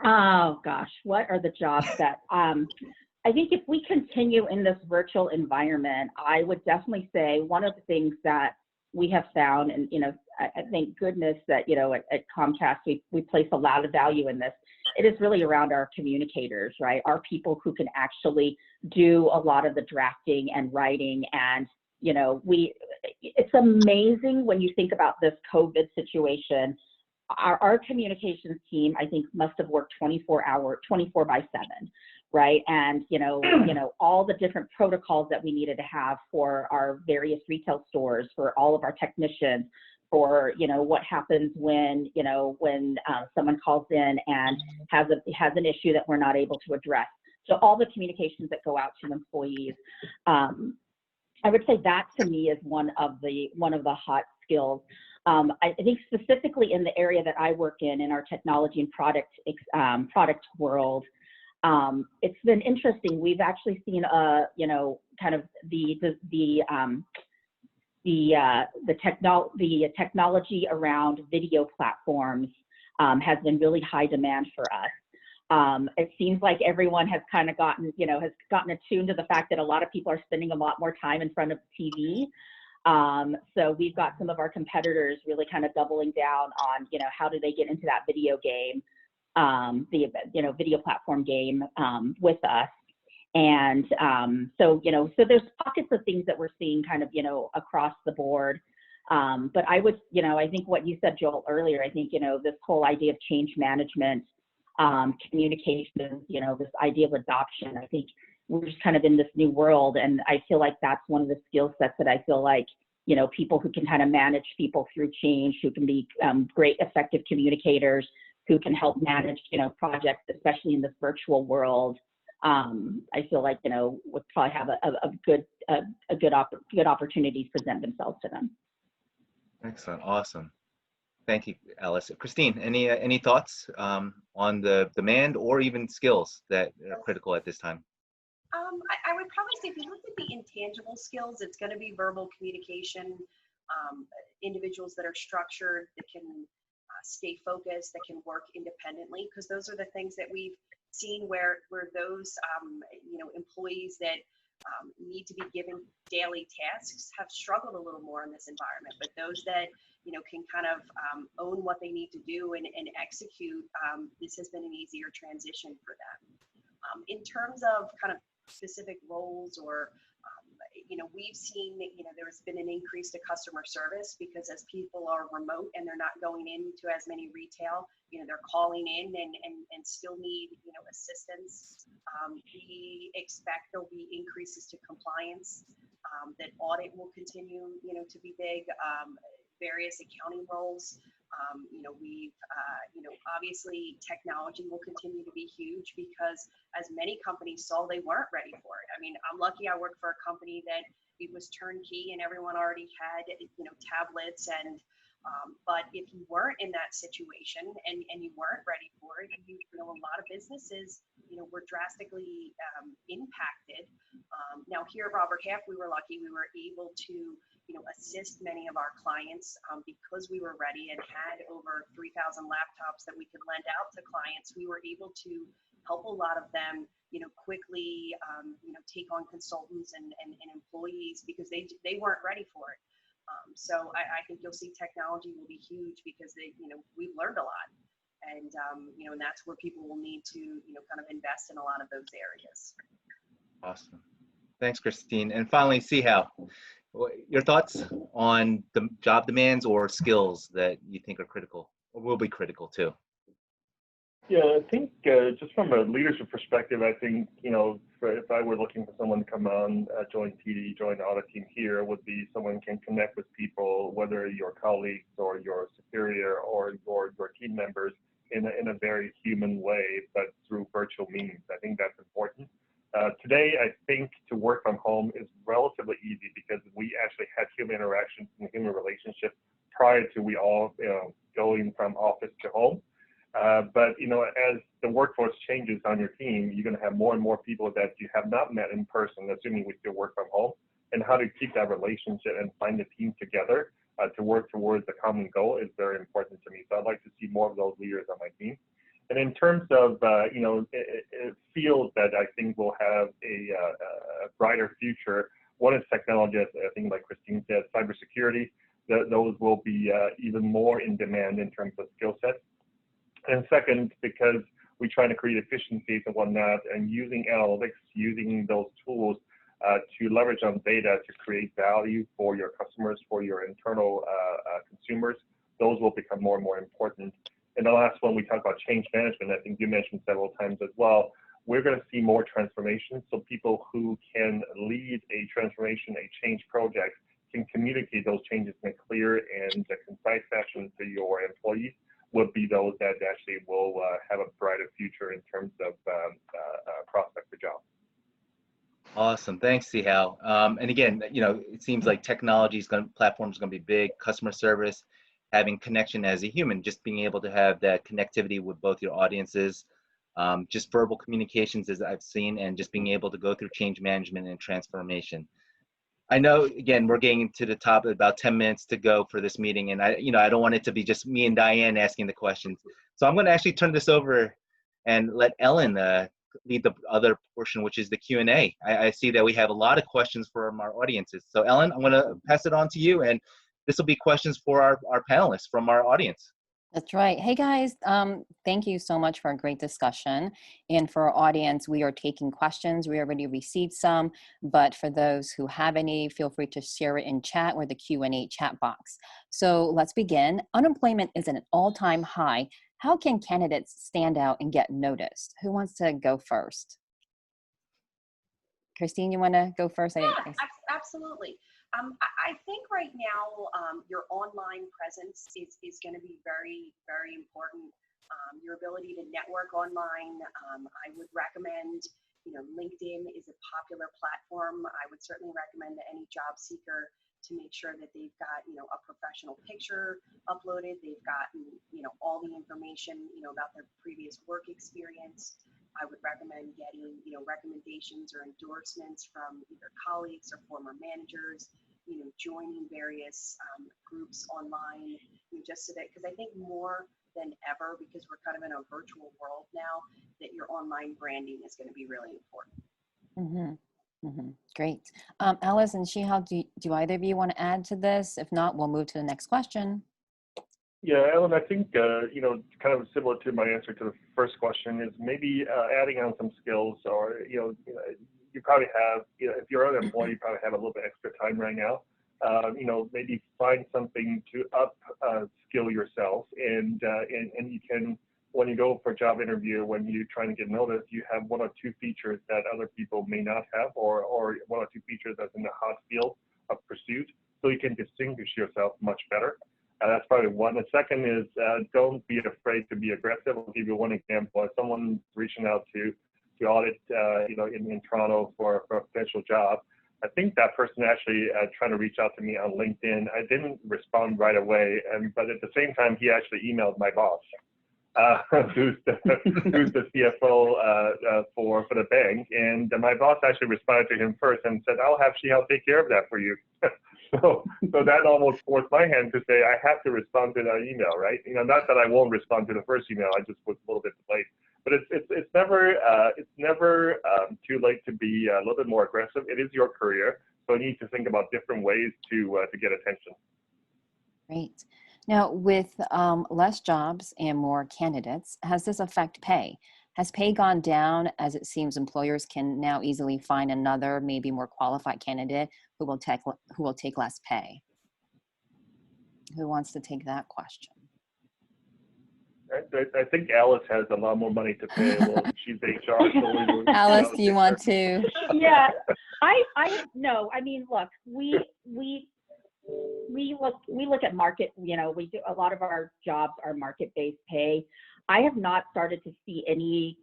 Oh gosh, what are the jobs that, I think if we continue in this virtual environment, I would definitely say one of the things that we have found, and I thank goodness that at Comcast we place a lot of value in this. It is really around our communicators, right? Our people who can actually do a lot of the drafting and writing, and it's amazing when you think about this COVID situation. Our communications team, I think, must have worked 24 by 7. Right. And, all the different protocols that we needed to have for our various retail stores, for all of our technicians, for, what happens when, someone calls in and has an issue that we're not able to address. So all the communications that go out to employees, I would say that to me is one of the hot skills. I think specifically in the area that I work in our technology and product world, it's been interesting. We've actually seen, kind of the technology around video platforms has been really high demand for us. It seems like everyone has kind of gotten, has gotten attuned to the fact that a lot of people are spending a lot more time in front of the TV. So we've got some of our competitors really kind of doubling down on, how do they get into that video game, the video platform game with us. And so there's pockets of things that we're seeing kind of, across the board. But I would, I think what you said, Joel, earlier, I think, this whole idea of change management, communications, this idea of adoption, I think we're just kind of in this new world. And I feel like that's one of the skill sets that I feel like, people who can kind of manage people through change, who can be great, effective communicators, who can help manage, projects, especially in this virtual world. I feel like, would probably have good opportunities present themselves to them. Excellent. Awesome. Thank you, Alice. Christine, any thoughts on the demand or even skills that are critical at this time? I would probably say if you look at the intangible skills, it's going to be verbal communication, individuals that are structured, that can stay focused, that can work independently, because those are the things that we've seen where those employees that need to be given daily tasks have struggled a little more in this environment. But those that can kind of own what they need to do and execute, this has been an easier transition for them. In terms of kind of specific roles or we've seen that there's been an increase to customer service, because as people are remote and they're not going into as many retail, they're calling in and still need assistance. We expect there'll be increases to compliance, that audit will continue to be big, various accounting roles. We've obviously technology will continue to be huge, because as many companies saw, they weren't ready for it. I mean, I'm lucky I work for a company that it was turnkey and everyone already had tablets, and but if you weren't in that situation and you weren't ready for it, a lot of businesses were drastically impacted. Now here at Robert Half, we were lucky. We were able to assist many of our clients because we were ready and had over 3,000 laptops that we could lend out to clients. We were able to help a lot of them, quickly, take on consultants and employees, because they weren't ready for it. So I think you'll see technology will be huge, because we've learned a lot, and and that's where people will need to kind of invest in a lot of those areas. Awesome. Thanks, Christine. And finally, Xihao, your thoughts on the job demands or skills that you think are critical or will be critical too? Yeah, I think just from a leadership perspective, I think, if I were looking for someone to come on, join TD, join the audit team here, would be someone who can connect with people, whether your colleagues or your superior or your team members, in a very human way, but through virtual means. I think that's important. Today, I think to work from home is relatively easy, because we actually had human interactions and human relationships prior to we all going from office to home. But as the workforce changes on your team, you're going to have more and more people that you have not met in person, assuming we still work from home. And how to keep that relationship and find a team together to work towards a common goal is very important to me. So I'd like to see more of those leaders on my team. And in terms of fields that I think will have a brighter future, one is technology. I think, like Christine said, cybersecurity. Those will be even more in demand in terms of skill sets. And second, because we're trying to create efficiencies and whatnot, and using analytics, using those tools to leverage on data to create value for your customers, for your internal consumers, those will become more and more important. And the last one, we talked about change management. I think you mentioned several times as well. We're going to see more transformation. So people who can lead a transformation, a change project, can communicate those changes in a clear and a concise fashion to your employees, would be those that actually will have a brighter future in terms of prospect for jobs. Awesome. Thanks, Xihao. And again, it seems like platforms going to be big, customer service, having connection as a human, just being able to have that connectivity with both your audiences, just verbal communications as I've seen, and just being able to go through change management and transformation. I know, again, we're getting to the top, about 10 minutes to go for this meeting, and I don't want it to be just me and Diane asking the questions. So I'm going to actually turn this over and let Ellen lead the other portion, which is the Q&A. I see that we have a lot of questions from our audiences. So Ellen, I'm going to pass it on to you, and this will be questions for our panelists from our audience. That's right. Hey guys, thank you so much for a great discussion. And for our audience, we are taking questions. We already received some, but for those who have any, feel free to share it in chat or the Q&A chat box. So let's begin. Unemployment is at an all-time high. How can candidates stand out and get noticed? Who wants to go first? Christine, you want to go first? Yeah, absolutely. I think right now your online presence is going to be very, very important. Your ability to network online, I would recommend, LinkedIn is a popular platform. I would certainly recommend to any job seeker to make sure that they've got, a professional picture uploaded. They've gotten, all the information, about their previous work experience. I would recommend getting, recommendations or endorsements from either colleagues or former managers, joining various groups online, just so that, because I think more than ever, because we're kind of in a virtual world now, that your online branding is going to be really important. Great. Alice and Xihao, do either of you want to add to this? If not, we'll move to the next question. Yeah, Ellen, I think, kind of similar to my answer to the first question is maybe adding on some skills, or, you probably have, if you're unemployed, you probably have a little bit extra time right now. Maybe find something to skill yourself, and you can, when you go for a job interview, when you're trying to get noticed, you have one or two features that other people may not have, or one or two features that's in the hot field of pursuit, so you can distinguish yourself much better. That's probably one. The second is don't be afraid to be aggressive. I'll give you one example. If someone's reaching out to audit, in Toronto for a potential job, I think that person actually trying to reach out to me on LinkedIn. I didn't respond right away, but at the same time, he actually emailed my boss, who's the CFO for the bank, and my boss actually responded to him first and said, "I'll take care of that for you." So that almost forced my hand to say I have to respond to that email, right? Not that I won't respond to the first email, I just was a little bit delayed. But it's never too late to be a little bit more aggressive. It is your career, so you need to think about different ways to get attention. Great. Now, with less jobs and more candidates, has this affected pay? Has pay gone down, as it seems employers can now easily find another, maybe more qualified candidate who will take less pay? Who wants to take that question? I think Alice has a lot more money to pay. Well, she's HR. So Alice, do you want to? Yeah, no. I mean, look, we look at market. We do a lot of our jobs are market-based pay. I have not started to see any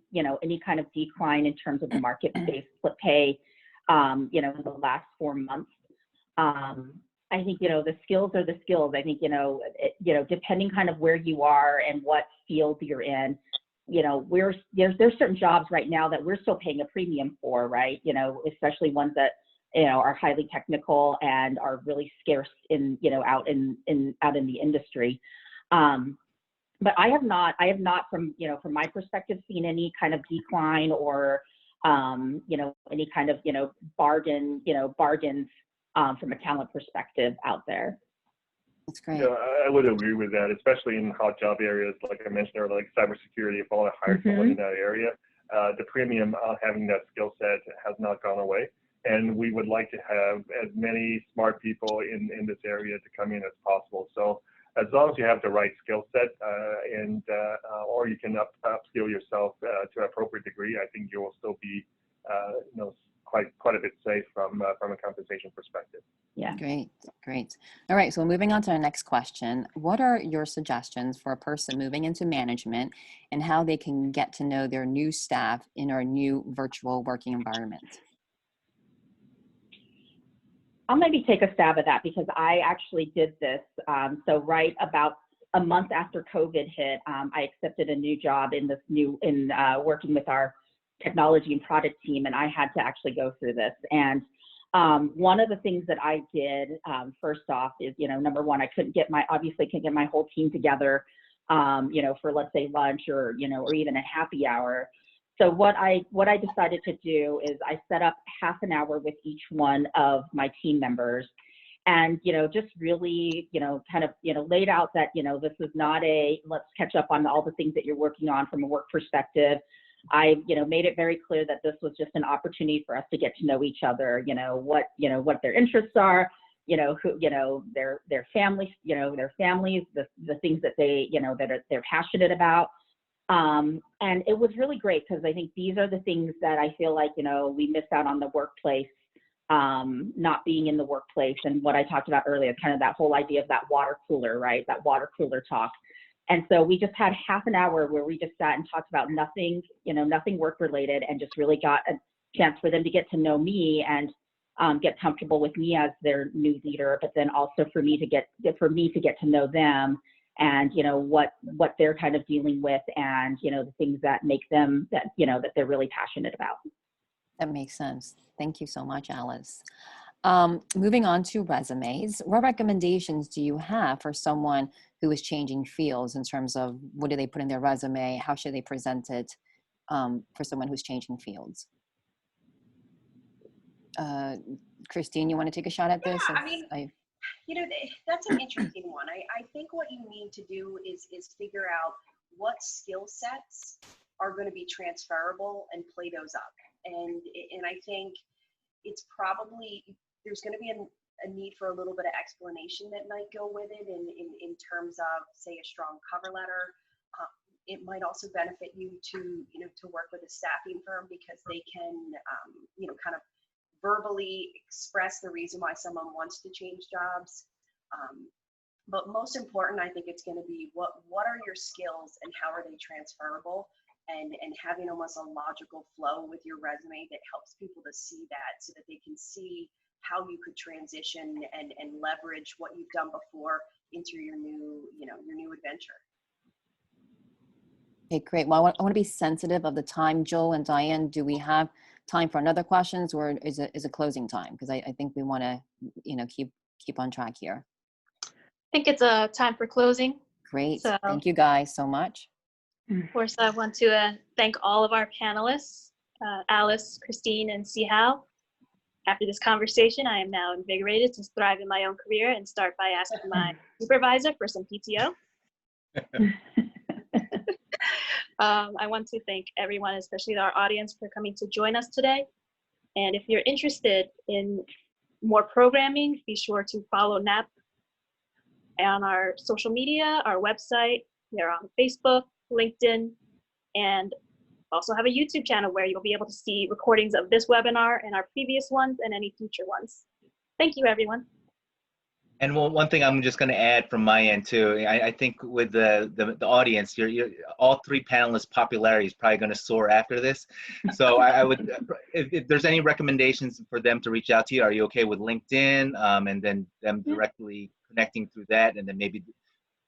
kind of decline in terms of the market-based pay, in the last 4 months. I think, the skills are the skills. I think, depending kind of where you are and what field you're in, there's certain jobs right now that we're still paying a premium for, right? Especially ones that, are highly technical and are really scarce out in the industry. But I have not from my perspective seen any kind of decline or any kind of bargains from a talent perspective out there. That's great. Yeah, I would agree with that, especially in hot job areas like I mentioned earlier, like cybersecurity. If I want to hire someone in that area, the premium on having that skill set has not gone away, and we would like to have as many smart people in this area to come in as possible. So as long as you have the right skill set, or you can upskill yourself to an appropriate degree, I think you will still be, quite a bit safe from a compensation perspective. Yeah. Great. All right. So moving on to our next question, what are your suggestions for a person moving into management and how they can get to know their new staff in our new virtual working environment? I'll maybe take a stab at that because I actually did this. So right about a month after COVID hit, I accepted a new job in working with our technology and product team, and I had to actually go through this. And One of the things that I did, first off, is, number one, I obviously couldn't get my whole team together, for, let's say, lunch or, or even a happy hour. So what I decided to do is I set up half an hour with each one of my team members, and, just really, kind of, laid out that, this is not a, let's catch up on all the things that you're working on from a work perspective. I, made it very clear that this was just an opportunity for us to get to know each other, what their interests are, who, their families, the things that they, they're passionate about. And it was really great, because I think these are the things that I feel like, we miss out on the workplace, not being in the workplace. And what I talked about earlier, kind of that whole idea of that water cooler, right? That water cooler talk. And so we just had half an hour where we just sat and talked about nothing, nothing work related, and just really got a chance for them to get to know me and get comfortable with me as their new leader, but then also for me to get to know them, and what they're kind of dealing with, and the things that make them that they're really passionate about. That makes sense. Thank you so much, Alice. Moving on to resumes, what recommendations do you have for someone who is changing fields, in terms of what do they put in their resume? How should they present it for someone who's changing fields? Christine, you want to take a shot at this? Yeah, I mean, that's an interesting one. I think what you need to do is figure out what skill sets are going to be transferable and play those up. And I think it's probably, there's going to be a need for a little bit of explanation that might go with it in terms of, say, a strong cover letter. It might also benefit you to work with a staffing firm, because they can, kind of verbally express the reason why someone wants to change jobs. But most important, I think it's going to be what are your skills and how are they transferable, and having almost a logical flow with your resume that helps people to see that, so that they can see how you could transition and leverage what you've done before into your new adventure. Okay, great. Well, I want to be sensitive of the time. Joel and Diane, do we have time for another questions, or is it closing time? Because I think we want to, keep on track here. I think it's a time for closing. Great. So, thank you guys so much. of course, I want to thank all of our panelists, Alice, Christine, and Xihao. After this conversation, I am now invigorated to thrive in my own career and start by asking my supervisor for some PTO. I want to thank everyone, especially our audience, for coming to join us today. And if you're interested in more programming, be sure to follow NAAAP on our social media, our website. They're on Facebook, LinkedIn, and also have a YouTube channel where you'll be able to see recordings of this webinar and our previous ones and any future ones. Thank you, everyone. And one thing I'm just going to add from my end too, I think with the audience, all three panelists' popularity is probably going to soar after this. So I would, if there's any recommendations for them to reach out to you, are you okay with LinkedIn, and then them directly connecting through that, and then maybe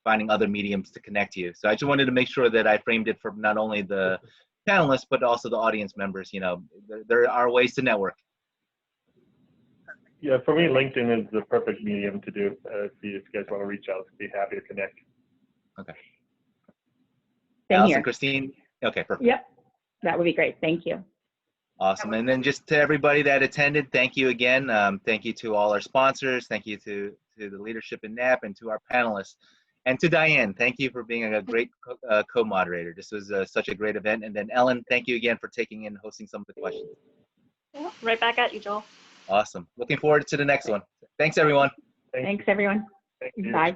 finding other mediums to connect to you? So I just wanted to make sure that I framed it for not only the panelists, but also the audience members. There are ways to network. Yeah, for me, LinkedIn is the perfect medium to do. If you guys want to reach out, be happy to connect. Okay. Same Alice here. and Christine. Okay, perfect. Yep, that would be great. Thank you. Awesome. And then just to everybody that attended, thank you again. Thank you to all our sponsors. Thank you to the leadership in NAAAP, and to our panelists. And to Diane, thank you for being a great co-moderator. This was such a great event. And then Ellen, thank you again for taking in and hosting some of the questions. Yeah, right back at you, Joel. Awesome. Looking forward to the next one. Thanks, everyone. Thanks everyone. Thank you. Bye.